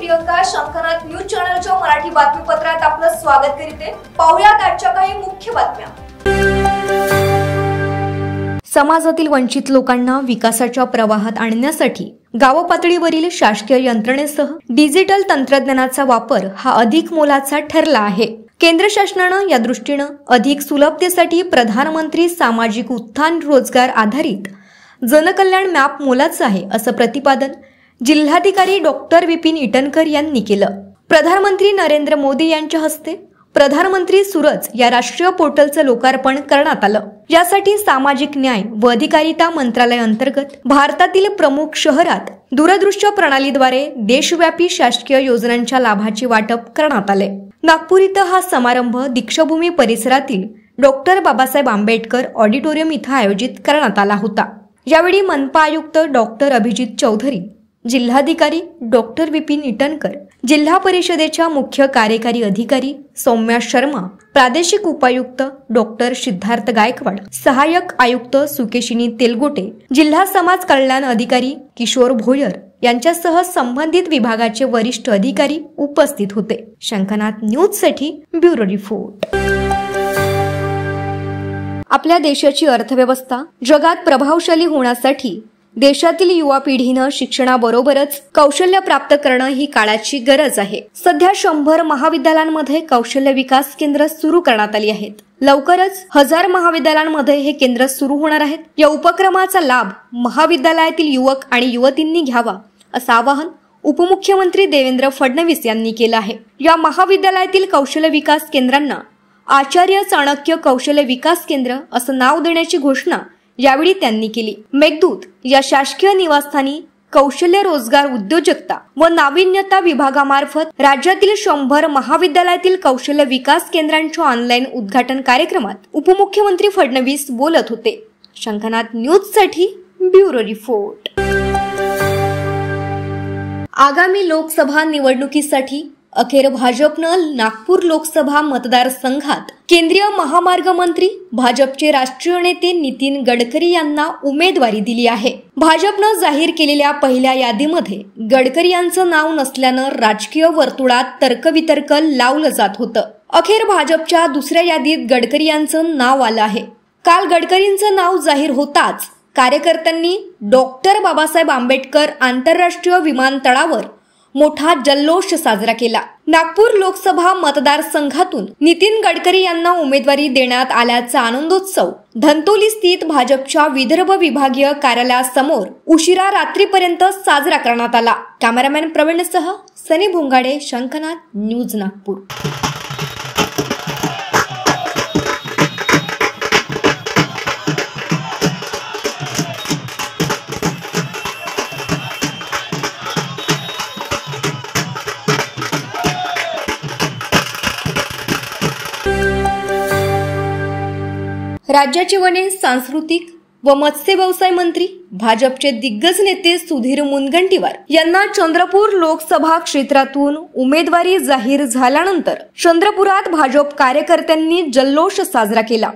Priyanka Shankarnath news चॅनलच्या मराठी बातमीपत्रात आपलं स्वागत करते। पाहुयात आजच्या काही मुख्य बातम्या। समाजातील वंचित लोकांना विकासाच्या प्रवाहात आणण्यासाठी गाव पातळीवरील शासकीय यंत्रणेसह डिजिटल तंत्रज्ञानाचा वापर हा अधिक मोलाचा ठरला आहे। केंद्र शासनाने या दृष्टीने अधिक सुलभतेसाठी प्रधानमंत्री सामाजिक उत्थान रोजगार आधारित जनकल्याण मॅप मोलाचं आहे असं प्रतिपादन जिल्हाधिकारी डॉक्टर विपिन ईटनकर यांनी केलं। प्रधानमंत्री नरेंद्र मोदी यांच्या हस्ते प्रधानमंत्री सूरज या राष्ट्रीय पोर्टलचं लोकार्पण करण्यात आलं। यासाठी सामाजिक न्याय व अधिकारिता मंत्रालय अंतर्गत भारतातील प्रमुख शहरात दूरदृश्य प्रणालीद्वारे देशव्यापी शासकीय योजनांच्या लाभाचे वाटप करण्यात आले। नागपूर इथं हा समारंभ दीक्षाभूमी परिसरातील डॉक्टर बाबासाहेब आंबेडकर ऑडिटोरियम इथं आयोजित करण्यात आला होता। यावेळी मनपा आयुक्त डॉक्टर अभिजित चौधरी, जिल्हाधिकारी डॉक्टर विपिन ईटनकर, जिल्हा परिषदेच्या मुख्य कार्यकारी अधिकारी सौम्या शर्मा, प्रादेशिक उपायुक्त डॉक्टर सिद्धार्थ गायकवाड, सहाय्यक आयुक्त सुकेशिनी तेलगोटे, जिल्हा समाज कल्याण अधिकारी किशोर भोयर यांच्यासह संबंधित विभागाचे वरिष्ठ अधिकारी उपस्थित होते। शंकरनाथ न्यूज साठी ब्युरो रिपोर्ट। आपल्या देशाची अर्थव्यवस्था जगात प्रभावशाली होण्यासाठी देशातील युवा पिढीनं शिक्षणाबरोबरच कौशल्य प्राप्त करणं ही काळाची गरज आहे। सध्या 100 महाविद्यालयांमध्ये कौशल्य विकास केंद्र सुरू करण्यात आली आहेत। लवकरच 1000 महाविद्यालयांमध्ये हे केंद्र सुरू होणार आहेत। या उपक्रमाचा लाभ महाविद्यालयातील युवक आणि युवतींनी घ्यावा असं आवाहन उपमुख्यमंत्री देवेंद्र फडणवीस यांनी केलं आहे। या महाविद्यालयातील कौशल्य विकास केंद्रांना आचार्य चाणक्य कौशल्य विकास केंद्र असं नाव देण्याची घोषणा यावेळी त्यांनी केली। मेघदूत या शासकीय निवासस्थानी कौशल्य रोजगार उद्योजकता व नाविन्यता विभागामार्फत राज्यातील 100 महाविद्यालयातील कौशल्य विकास केंद्रांच्या ऑनलाईन उद्घाटन कार्यक्रमात उपमुख्यमंत्री फडणवीस बोलत होते। शंकरनाथ न्यूज साठी ब्युरो रिपोर्ट। आगामी लोकसभा निवडणुकीसाठी अखेर भाजपनं नागपूर लोकसभा मतदारसंघात केंद्रीय महामार्ग मंत्री भाजपचे राष्ट्रीय नेते नितीन गडकरी यांना उमेदवारी दिली आहे। भाजपनं जाहीर केलेल्या पहिल्या यादीमध्ये गडकरी यांचं नाव नसल्यानं राजकीय वर्तुळात तर्कवितर्क लावलं जात होतं। अखेर भाजपच्या दुसऱ्या यादीत गडकरी यांचं नाव आलं आहे। काल गडकरींचं नाव जाहीर होताच कार्यकर्त्यांनी डॉक्टर बाबासाहेब आंबेडकर आंतरराष्ट्रीय विमानतळावर मोठा जल्लोष साजरा केला। नागपूर लोकसभा मतदारसंघातून नितीन गडकरी यांना उमेदवारी देण्यात आल्याचा आनंदोत्सव धंतोली स्थित भाजपच्या विदर्भ विभागीय कार्यालयासमोर उशिरा रात्रीपर्यंत साजरा करण्यात आला। कॅमेरामॅन प्रवीणसह सनी भोंगाडे, शंकरनाथ न्यूज नागपूर। राज्याचे वने, सांस्कृतिक व मत्स्य व्यवसाय मंत्री भाजपचे दिग्गज नेते सुधीर मुनगंटीवार यांना चंद्रपूर लोकसभा क्षेत्रातून उमेदवारी जाहीर झाल्यानंतर चंद्रपुरात भाजप कार्यकर्त्यांनी जल्लोष साजरा केला।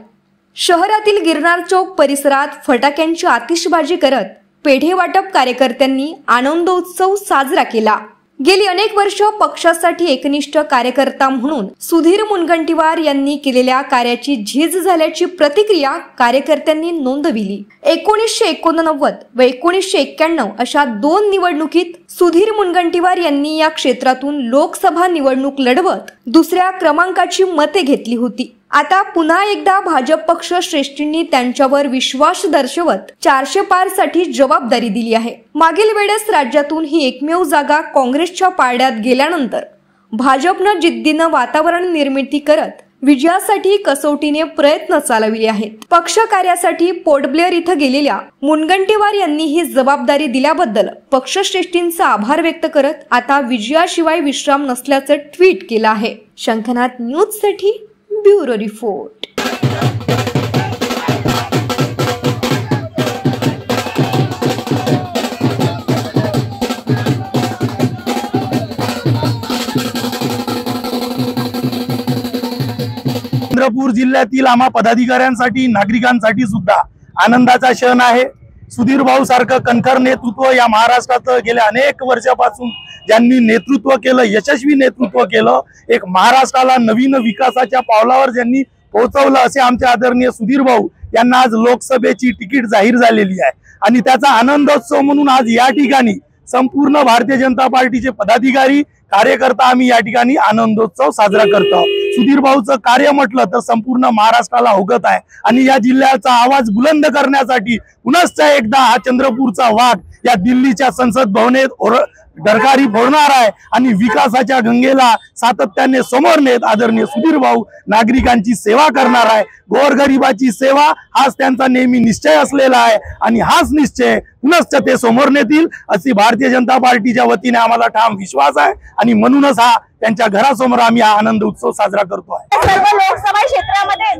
शहरातील गिरनार चौक परिसरात फटाक्यांची आतिषबाजी करत पेढे वाटप कार्यकर्त्यांनी आनंदोत्सव साजरा केला। गेली अनेक वर्ष पक्षासाठी एकनिष्ठ कार्यकर्ता म्हणून सुधीर मुनगंटीवार यांनी केलेल्या कार्याची झीज झाल्याची प्रतिक्रिया कार्यकर्त्यांनी नोंदविली। 1989 व 1991 अशा 2 निवडणुकीत सुधीर मुनगंटीवार यांनी या क्षेत्रातून लोकसभा निवडणूक लढवत दुसऱ्या क्रमांकाची मते घेतली होती। आता पुन्हा एकदा भाजप पक्ष श्रेष्ठींनी त्यांच्यावर विश्वास दर्शवत 400 पार साठी जबाबदारी दिली आहे। मागील वेळेस राज्यातून ही एकमेव जागा काँग्रेसच्या पारड्यात गेल्यानंतर भाजपनं जिद्दीनं वातावरण निर्मिती करत विजयासाठी कसोटीने प्रयत्न चालविले आहेत। पक्ष कार्यासाठी पोर्ट ब्लेअर इथं गेलेल्या मुनगंटीवार यांनी ही जबाबदारी दिल्याबद्दल पक्षश्रेष्ठींचा आभार व्यक्त करत आता विजयाशिवाय विश्राम नसल्याचं ट्विट केलं आहे। शंकरनाथ न्यूज साठी ब्युरो रिपोर्ट। चंद्रपूर जिल्ह्यातील आम्हा पदाधिकाऱ्यांसाठी नागरिकांसाठी सुद्धा आनंदाचा क्षण आहे। सुधीर भाऊ सारखं कणखर नेतृत्व या महाराष्ट्रात गेल्या अनेक वर्षापासून ज्यांनी नेतृत्व केलं, यशस्वी नेतृत्व केलं, एक महाराष्ट्राला नवीन विकासाच्या पावलावर ज्यांनी पोहोचवलं, असे आमचे आदरणीय सुधीर भाऊ यांना आज लोकसभेची तिकीट जाहीर झालेली आहे आणि त्याचा आनंदोत्सव म्हणून आज या ठिकाणी संपूर्ण भारतीय जनता पार्टीचे पदाधिकारी कार्यकर्ता आम्ही या ठिकाणी आनंदोत्सव साजरा करतो। सुधीर भाऊचं कार्य म्हटलं तर संपूर्ण महाराष्ट्राला अवगत आहे आणि या जिल्ह्याचा आवाज बुलंद करण्यासाठी पुनश्च एकदा हा चंद्रपूरचा वाघ या दिल्लीच्या संसद भवनात डरकारी फोडणार आहे आणि विकासाच्या गंगेला सातत्याने समोर नेत आदरणीय सुधीर भाऊ नागरिकांची सेवा करणार आहे। गोरगरिबाची सेवा हाच त्यांचा नेहमी निश्चय असलेला आहे आणि हाच निश्चय पुनश्च ते समोर नेतील अशी भारतीय जनता पार्टीच्या वतीने आम्हाला ठाम विश्वास आहे आणि म्हणूनच हा त्यांच्या घरासमोर आम्ही हा आनंद उत्सव साजरा करतो आहे। सर्व लोकसभा क्षेत्रामध्ये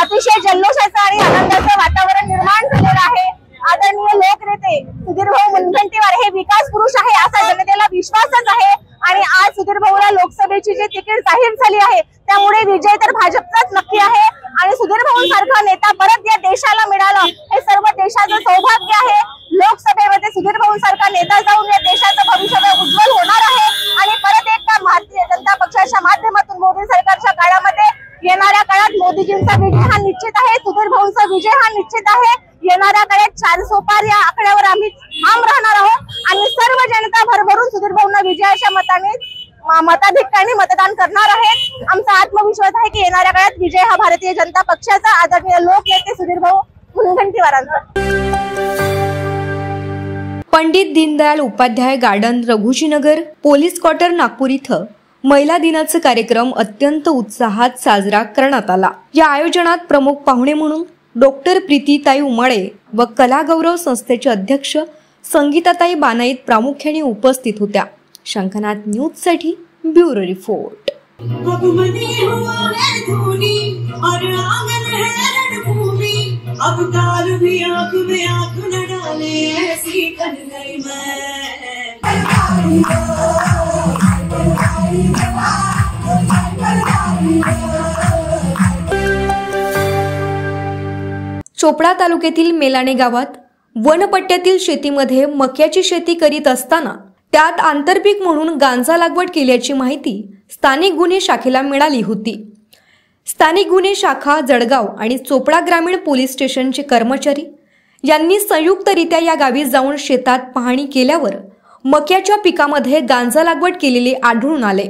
अतिशय जल्लोषाचं आणि आनंदाचं वातावरण निर्माण झालेलं आहे। आदरणीय लोकनेते सुधीर भाऊ मुनगंटीवार हे विकास पुरुष आहे असा जनतेला विश्वासच आहे आणि आज सुधीर भाऊला लोकसभेची जी तिकीट जाहीर झाली आहे त्यामुळे विजय तर भाजपचाच नक्की आहे आणि सुधीर भाऊंसारखा नेता परत या देशाला मिळालं हे सर्व देशाचं सौभाग्य आहे। लोकसभेमध्ये सुधीर भाऊंसारखा नेता जाऊन या देशाचं भविष्य उज्ज्वल होणार आहे आणि परत एकदा भारतीय जनता पक्षाच्या माध्यमातून मोदी सरकारच्या काळामध्ये येणाऱ्या काळात मोदीजींचा विजय हा निश्चित आहे, सुधीर भाऊंचा विजय हा निश्चित आहे। येणाऱ्या काळात 400 पार या आकड्यावर आम्ही ठाम राहणार आहोत आणि सर्व जनता भरभरून सुधीर भाऊंना विजयाच्या मताधिक्याने मतदान करणार आहेत। आमचा आत्मविश्वास आहे की येणाऱ्या काळात विजय हा भारतीय जनता पक्षाचा आदरणीय लोकनेते सुधीर भाऊ मुनगंटीवारांचा। Pandit Deendayal Upadhyay garden Raghujinagar police quarter Nagpur इथं महिला दिनाचा कार्यक्रम अत्यंत उत्साहात साजरा करण्यात आला। या आयोजनात प्रमुख पाहुणे म्हणून डॉक्टर प्रीतीताई उमाळे व कला गौरव संस्थेचे अध्यक्ष संगीताताई बानाईत प्रामुख्याने उपस्थित होत्या। शंखनाथ न्यूज साठी ब्युरो रिपोर्ट। चोपडा तालुक्यातील मेलाणे गावात वनपट्ट्यातील शेतीमध्ये मक्याची शेती करीत असताना त्यात आंतरपीक म्हणून गांजा लागवड केल्याची माहिती स्थानिक गुन्हे शाखेला मिळाली होती। स्थानिक गुन्हे शाखा जळगाव आणि चोपडा ग्रामीण पोलीस स्टेशनचे कर्मचारी यांनी संयुक्तरित्या या गावी जाऊन शेतात पाहणी केल्यावर मक्याच्या पिकामध्ये गांजा लागवड केलेले आढळून आले।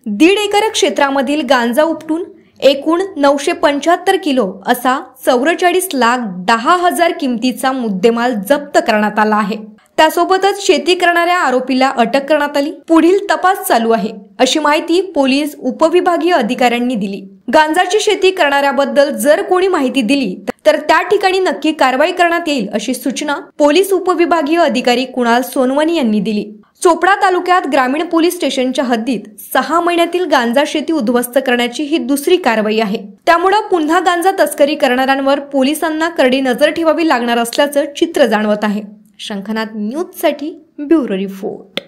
1.5 एकर क्षेत्रामधील गांजा उपटून एकूण 975 किलो असा 44,10,000 किमतीचा मुद्देमाल जप्त करण्यात आला आहे। त्यासोबतच शेती करणाऱ्या आरोपीला अटक करण्यात आली। पुढील तपास चालू आहे अशी माहिती पोलीस उपविभागीय अधिकाऱ्यांनी दिली। गांजाची शेती करणाऱ्याबद्दल जर कोणी माहिती दिली तर त्या ठिकाणी नक्की कारवाई करण्यात येईल अशी सूचना पोलीस उपविभागीय अधिकारी कुणाल सोनवणी यांनी दिली। चोपडा तालुक्यात ग्रामीण पोलीस स्टेशनच्या हद्दीत 6 महिन्यातील गांजा शेती उद्ध्वस्त करण्याची ही दुसरी कारवाई आहे। त्यामुळे पुन्हा गांजा तस्करी करणाऱ्यांवर पोलिसांना करडी नजर ठेवावी लागणार असल्याचं चित्र जाणवत आहे। शंखनाथ न्यूज साठी ब्युरो रिपोर्ट।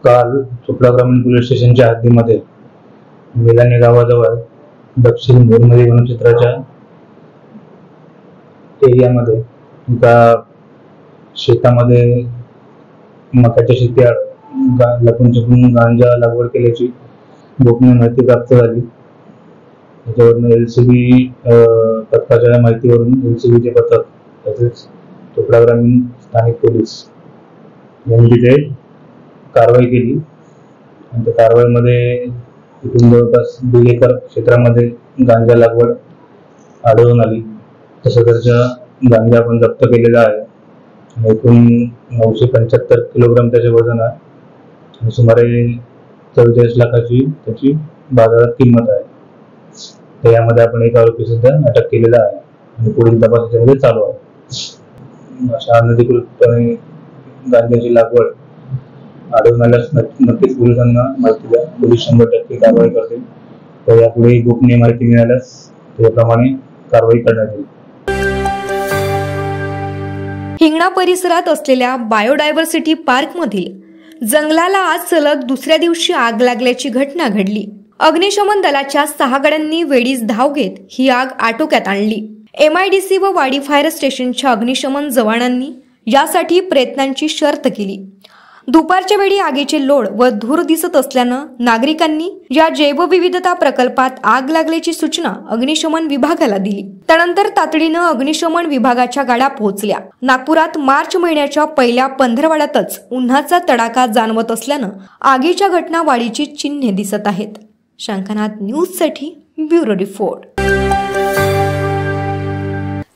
काल चोपडा ग्रामीण पोलीस स्टेशनच्या हद्दीमध्ये मेलाणे गावाजवळ दक्षिण मोरमरी वनक्षेत्राच्या एरियामध्ये एका शेतामध्ये मक्याच्या शेतीआड लपून छपून गांजा लागवड केल्याची गोपनीय माहिती प्राप्त झाली। त्याच्यावरून एलसीबी पथकाच्या माहितीवरून एलसीबीचे पथक तसेच चोपडा ग्रामीण स्थानिक पोलीस यांनी तिथे कारवाई केली आणि त्या कारवाईमध्ये इथून जवळपास 1.5 एकर क्षेत्रामध्ये गांजा लागवड आढळून आली। तसं त्याचा गांजा आपण जप्त केलेला आहे। एकूण 975 किलोग्राम त्याचे वजन आहे आणि सुमारे 44 लाखाची त्याची बाजारात किंमत आहे। तर यामध्ये आपण एक आरोपी सुद्धा अटक केलेला आहे आणि पुढील तपास याच्यामध्ये चालू आहे। अशा अनधिकृतपणे गांजाची लागवड आढळून आल्यास नक्कीच पोलिसांना माहिती द्या। पोलीस 100% कारवाई करतील। तर यापुढे गोपनीय माहिती मिळाल्यास त्याप्रमाणे कारवाई करण्यात येईल। हिंगणा परिसरात असलेल्या बायोडायव्हर्सिटी पार्क मधील जंगलाला आज सलग दुसऱ्या दिवशी आग लागल्याची घटना घडली। अग्निशमन दलाच्या 6 गाड्यांनी वेळीच धाव घेत ही आग आटोक्यात आणली। MIDC व वाडी फायर स्टेशनच्या अग्निशमन जवानांनी यासाठी प्रयत्नांची शर्त केली। दुपारच्या वेळी आगीचे लोळ व धूर दिसत असल्यानं नागरिकांनी या जैवविविधता प्रकल्पात आग लागल्याची सूचना अग्निशमन विभागाला दिली। त्यानंतर तातडीनं अग्निशमन विभागाच्या गाड्या पोहोचल्या। नागपुरात मार्च महिन्याच्या पहिल्या पंधरवड्यातच उन्हाचा तडाखा जाणवत असल्यानं आगीच्या घटना वाढीची चिन्हे दिसत आहेत। शंखनाद न्यूजसाठी ब्युरो रिपोर्ट।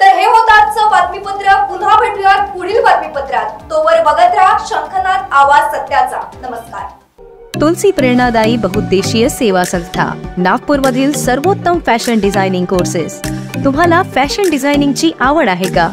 तर हे होतं आजचं बातमीपत्र। पुन्हा भेटूयात पुढील बातमीपत्रात। तोवर बघत राहा शंखनाद आवाज सत्याचा। नमस्कार। तुलसी प्रेरणादायी बहुउद्देशीय सेवा संस्था, नागपूरमधील सर्वोत्तम फॅशन डिझायनिंग कोर्सेस। तुम्हाला फॅशन डिझायनिंगची आवड आहे का?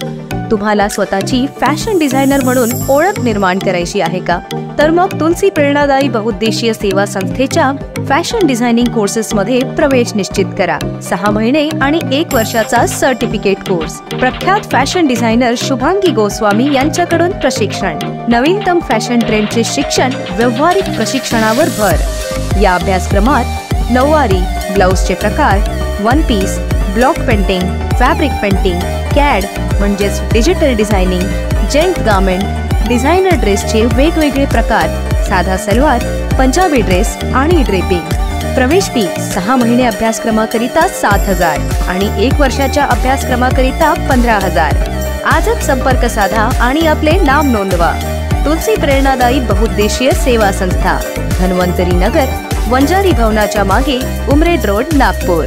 तुम्हाला स्वतःची फॅशन डिझायनर म्हणून ओळख निर्माण करायची आहे का? तर मग तुलसी प्रेरणादायी बहुउद्देशीय सेवा संस्थेच्या फॅशन डिझायनिंग कोर्सेस मध्ये प्रवेश निश्चित करा। 6 महिने आणि 1 वर्षाचा सर्टिफिकेट कोर्स। प्रख्यात फॅशन डिझायनर शुभांगी गोस्वामी यांच्याकडून प्रशिक्षण। नवीनतम फॅशन ट्रेंडचे शिक्षण, व्यावहारिक प्रशिक्षणावर भर। या अभ्यासक्रमात नऊवारी, ब्लाउजचे प्रकार, one piece, block painting, fabric painting, CAD म्हणजेच digital designing, gent garment, designer ड्रेसचे वेगवेगळे प्रकार, साधा सलवार, पंजाबी ड्रेस आणि ड्रेपिंग। प्रवेश फी 6 महिने अभ्यासक्रमाकरिता 7,000 आणि 1 वर्षाच्या अभ्यासक्रमाकरिता 15,000। आजच संपर्क साधा आणि आपले नाम नोंदवा। तुलसी प्रेरणादायी बहुउद्देशीय सेवा संस्था, धन्वंतरी नगर, वंजारी भवनाच्या मागे, उमरेड रोड, नागपूर।